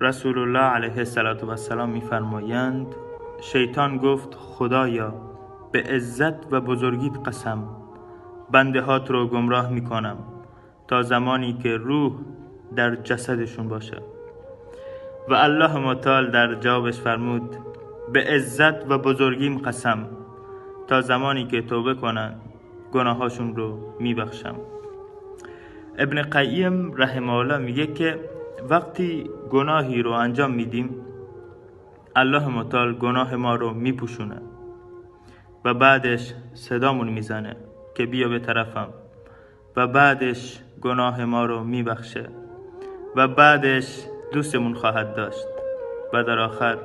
رسول الله علیه السلام می‌فرمایند شیطان گفت خدایا به عزت و بزرگیت قسم بنده هات رو گمراه میکنم تا زمانی که روح در جسدشون باشه و الله متعال در جوابش فرمود به عزت و بزرگیم قسم تا زمانی که توبه کنن گناهاشون رو میبخشم. ابن قیم رحمه الله میگه که وقتی گناهی رو انجام میدیم الله متعال گناه ما رو میپوشونه و بعدش صدامون میزنه که بیا به طرفم و بعدش گناه ما رو میبخشه و بعدش دوستمون خواهد داشت و در آخر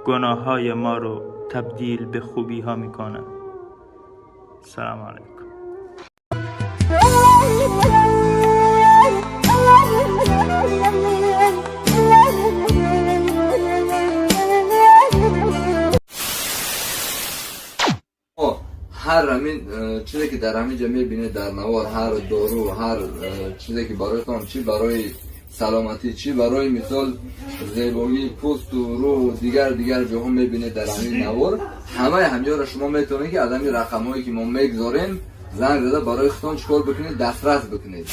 گناه های ما رو تبدیل به خوبی ها میکنه. سلام علیکم. هر همین چیزی که در همین جمعه بینه در نوار، هر دارو، هر چیزی که برای تان، چی برای سلامتی، چی برای مثال زیبایی پوست و رو دیگر جهان میبینه در همین نوار، همه همینجا را شما میتونید که از همین رقمایی که ما میگذاریم زنگ زده برای خودتان چیکار بکنید، دسترس بکنید.